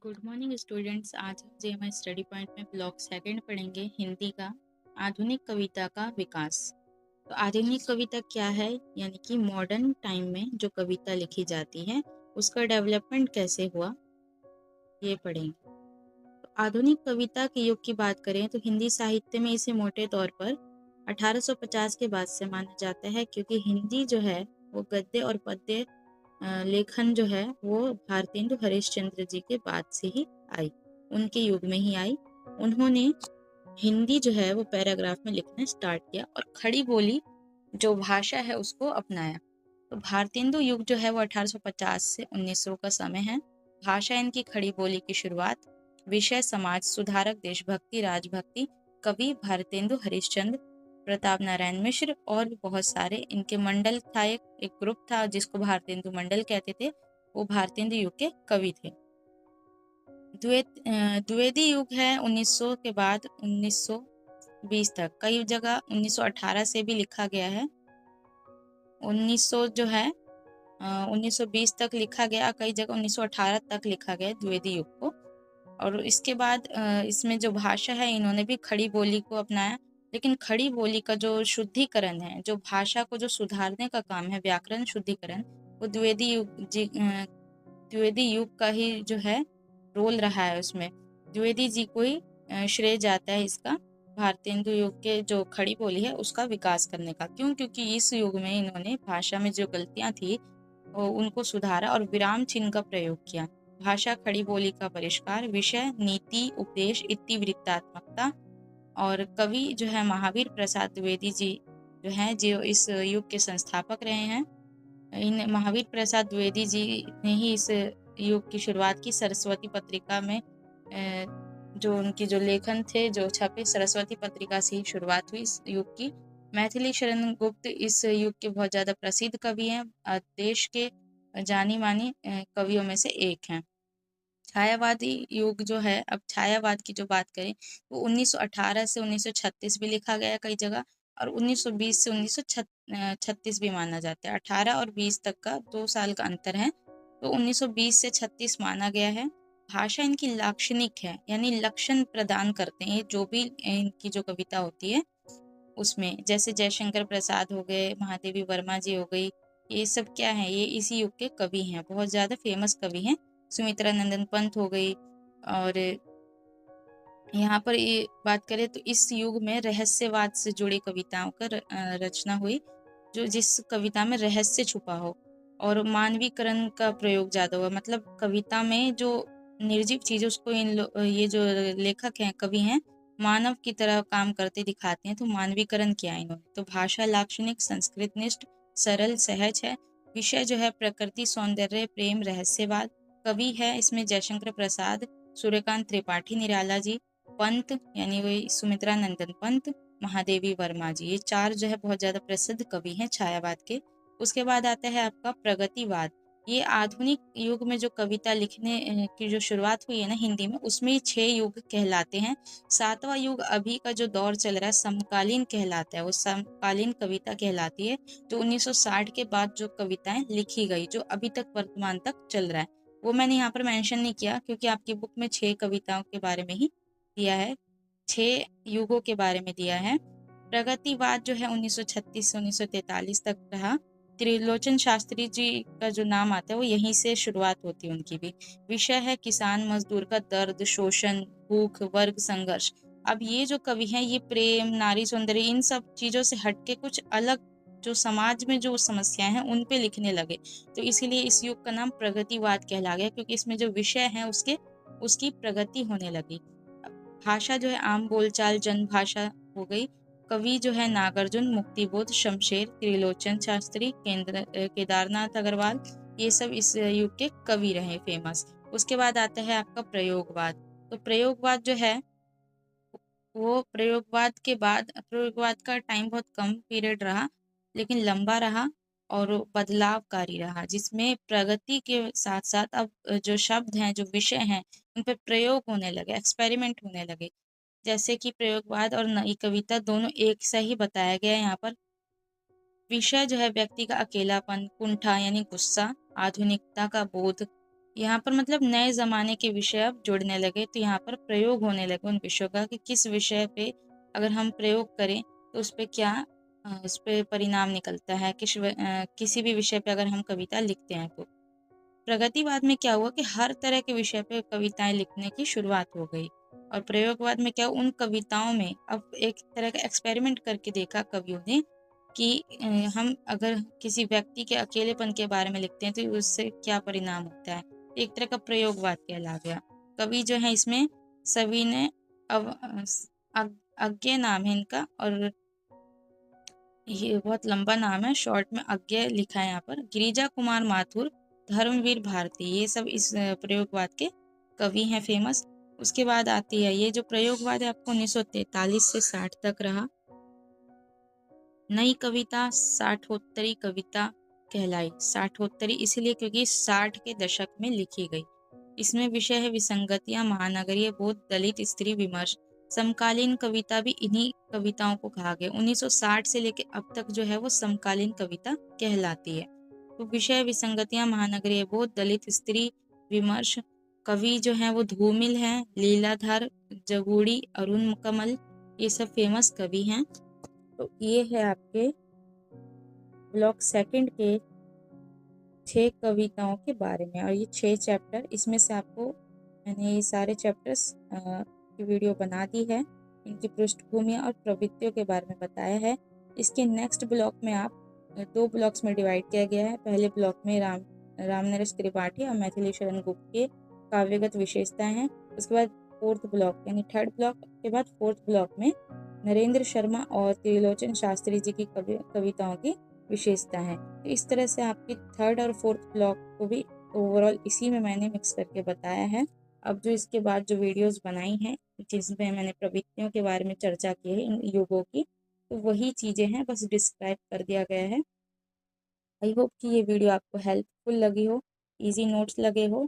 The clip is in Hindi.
Good morning students. आज हम जेएमआई स्टडी पॉइंट में ब्लॉक सेकंड पढ़ेंगे हिंदी का आधुनिक कविता का विकास। तो आधुनिक कविता क्या है, यानी कि मॉडर्न टाइम में जो कविता लिखी जाती है उसका डेवलपमेंट कैसे हुआ, ये पढ़ेंगे। तो आधुनिक कविता के युग की बात करें तो हिंदी साहित्य में इसे मोटे तौर पर 1850 के बाद से माना जाता है, क्योंकि हिंदी जो है वो गद्य और पद्य लेखन जो है वो भारतेंदु हरिश्चंद्र जी के बाद से ही आई, उनके युग में ही आई। उन्होंने हिंदी जो है वो पैराग्राफ में लिखना स्टार्ट किया और खड़ी बोली जो भाषा है उसको अपनाया। तो भारतेंदु युग जो है वो 1850 से 1900 का समय है। भाषा इनकी खड़ी बोली की शुरुआत, विषय समाज सुधारक, देशभक्ति, राजभक्ति, कवि भारतेंदु हरिश्चंद्र, प्रताप नारायण मिश्र और भी बहुत सारे इनके मंडल था। एक ग्रुप था जिसको भारतेंदु मंडल कहते थे, वो भारतेंदु युग के कवि थे। द्विवेदी युग है 1900 के बाद 1920 तक, कई जगह 1918 से भी लिखा गया है। 1900 जो है 1920 तक लिखा गया, कई जगह 1918 तक लिखा गया द्विवेदी युग को। और इसके बाद इसमें जो भाषा है इन्होंने भी खड़ी बोली को अपनाया, लेकिन खड़ी बोली का जो शुद्धिकरण है, जो भाषा को जो सुधारने का काम है, व्याकरण शुद्धिकरण, वो द्विवेदी युग का ही जो है रोल रहा है। उसमें द्विवेदी जी को ही श्रेय जाता है इसका, भारतेंदु युग के जो खड़ी बोली है उसका विकास करने का। क्यों? क्योंकि इस युग में इन्होंने भाषा में जो गलतियां थी उनको सुधारा और विराम चिन्ह का प्रयोग किया। भाषा खड़ी बोली का परिष्कार, विषय नीति उपदेश इतिवृत्तात्मकता। और कवि जो है महावीर प्रसाद द्विवेदी जी जो है, जो इस युग के संस्थापक रहे हैं। इन महावीर प्रसाद द्विवेदी जी ने ही इस युग की शुरुआत की। सरस्वती पत्रिका में जो उनकी जो लेखन थे जो छपे, सरस्वती पत्रिका से ही शुरुआत हुई इस युग की। मैथिली शरण गुप्त इस युग के बहुत ज्यादा प्रसिद्ध कवि हैं, देश के जानी मानी कवियों में से एक हैं। छायावादी युग जो है, अब छायावाद की जो बात करें वो 1918 से 1936 भी लिखा गया कई जगह, और 1920 से 1936 भी माना जाता है। 18 और 20 तक का 2 साल का अंतर है, तो 1920 से 36 माना गया है। भाषा इनकी लाक्षणिक है, यानी लक्षण प्रदान करते हैं जो भी इनकी जो कविता होती है उसमें। जैसे जयशंकर प्रसाद हो गए, महादेवी वर्मा जी हो गई, ये सब क्या है, ये इसी युग के कवि हैं, बहुत ज्यादा फेमस कवि हैं। सुमित्रा नंदन पंत हो गई। और यहाँ पर ये बात करें तो इस युग में रहस्यवाद से जुड़ी कविताओं का रचना हुई, जो जिस कविता में रहस्य छुपा हो और मानवीकरण का प्रयोग ज्यादा हुआ। मतलब कविता में जो निर्जीव चीज उसको ये जो लेखक हैं, कवि हैं, मानव की तरह काम करते दिखाते हैं। तो मानवीकरण किया है इन्होंने। तो भाषा लाक्षणिक, संस्कृत निष्ठ, सरल, सहज है। विषय जो है प्रकृति, सौंदर्य, प्रेम, रहस्यवाद। कवि है इसमें जयशंकर प्रसाद, सूर्यकांत त्रिपाठी निराला जी, पंत यानी वही सुमित्रा नंदन पंत, महादेवी वर्मा जी, ये 4 जो है बहुत ज्यादा प्रसिद्ध कवि हैं छायावाद के। उसके बाद आता है आपका प्रगतिवाद। ये आधुनिक युग में जो कविता लिखने की जो शुरुआत हुई है ना हिंदी में, उसमें 6 युग कहलाते हैं। 7वां युग अभी का जो दौर चल रहा है समकालीन कहलाता है, वो समकालीन कविता कहलाती है, जो 1960 के बाद जो कविताएं लिखी गई, जो अभी तक वर्तमान तक चल रहा है। वो मैंने यहाँ पर मेंशन नहीं किया क्योंकि आपकी बुक में 6 कविताओं के बारे में ही दिया है, 6 युगों के बारे में दिया है। प्रगतिवाद जो है 1936 से 1943 तक रहा। त्रिलोचन शास्त्री जी का जो नाम आता है वो यहीं से शुरुआत होती है उनकी भी। विषय है किसान मजदूर का दर्द, शोषण, भूख, वर्ग संघर्ष। अब ये जो कवि हैं ये प्रेम, नारी सौंदर्य, इन सब चीजों से हटके कुछ अलग जो समाज में जो समस्याएं हैं उन पे लिखने लगे। तो इसीलिए इस युग का नाम प्रगतिवाद कहला गया, क्योंकि इसमें जो विषय है उसकी प्रगति होने लगी। भाषा जो है आम बोलचाल, जनभाषा हो गई। कवि जो है नागार्जुन, मुक्तिबोध, शमशेर, त्रिलोचन शास्त्री, केदारनाथ अग्रवाल, ये सब इस युग के कवि रहे फेमस। उसके बाद आता है आपका प्रयोगवाद। तो प्रयोगवाद जो है वो प्रयोगवाद का टाइम बहुत कम पीरियड रहा, लेकिन लंबा रहा और बदलावकारी रहा, जिसमें प्रगति के साथ साथ अब जो शब्द हैं, जो विषय हैं, उन पर प्रयोग होने लगे, एक्सपेरिमेंट होने लगे। जैसे कि प्रयोगवाद और नई कविता दोनों एक सा ही बताया गया है यहाँ पर। विषय जो है व्यक्ति का अकेलापन, कुंठा यानी गुस्सा, आधुनिकता का बोध, यहाँ पर मतलब नए ज़माने के विषय अब जुड़ने लगे, तो यहाँ पर प्रयोग होने लगे उन विषयों का कि किस विषय पे अगर हम प्रयोग करें तो उस पे क्या उस पे परिणाम निकलता है, किसी भी विषय पे अगर हम कविता लिखते हैं तो। प्रगतिवाद में क्या हुआ कि हर तरह के विषय पे कविताएं लिखने की शुरुआत हो गई, और प्रयोगवाद में क्या, उन कविताओं में अब एक तरह का एक्सपेरिमेंट करके देखा कवियों ने कि हम अगर किसी व्यक्ति के अकेलेपन के बारे में लिखते हैं तो उससे क्या परिणाम होता है। एक तरह का प्रयोगवाद कहला गया। कवि जो है इसमें सभी ने अज्ञे नाम है इनका, और ये बहुत लंबा नाम है, शॉर्ट में अज्ञे लिखा है यहाँ पर। गिरिजा कुमार माथुर, धर्मवीर भारती, ये सब इस प्रयोगवाद के कवि हैं फेमस। उसके बाद आती है ये जो प्रयोगवाद है आपको 1943 से 60 तक रहा। नई कविता साठोत्तरी कविता कहलाई। साठोत्तरी इसलिए क्योंकि 60 के दशक में लिखी गई। इसमें विषय है विसंगतियां, महानगरीय बोध, दलित स्त्री विमर्श। समकालीन कविता भी इन्हीं कविताओं को कहा गया। 1960 से लेकर अब तक जो है वो समकालीन कविता कहलाती है। तो विषय विसंगतियां, महानगरीय बोध, दलित स्त्री विमर्श। कवि जो है वो धूमिल हैं, लीलाधर, जगूड़ी, अरुण कमल, ये सब फेमस कवि हैं। तो ये है आपके ब्लॉक सेकंड के 6 कविताओं के बारे में, और ये 6 चैप्टर, इसमें से आपको मैंने ये सारे चैप्टर्स की वीडियो बना दी है, इनकी पृष्ठभूमि और प्रवृत्तियों के बारे में बताया है। इसके नेक्स्ट ब्लॉक में आप 2 ब्लॉक्स में डिवाइड किया गया है। पहले ब्लॉक में रामनरेश त्रिपाठी और मैथिली शरण गुप्त के काव्यगत विशेषताएं हैं। उसके बाद फोर्थ ब्लॉक यानी थर्ड ब्लॉक के बाद फोर्थ ब्लॉक में नरेंद्र शर्मा और त्रिलोचन शास्त्री जी की कविताओं की विशेषता है। तो इस तरह से आपके थर्ड और फोर्थ ब्लॉक को भी ओवरऑल इसी में मैंने मिक्स करके बताया है। अब जो इसके बाद जो वीडियोस बनाई हैं जिसमें मैंने प्रवृत्तियों के बारे में चर्चा की है इन युगों की, तो वही चीज़ें हैं, बस डिस्क्राइब कर दिया गया है। आई होप कि ये वीडियो आपको हेल्पफुल लगी हो, इजी नोट्स लगे हो।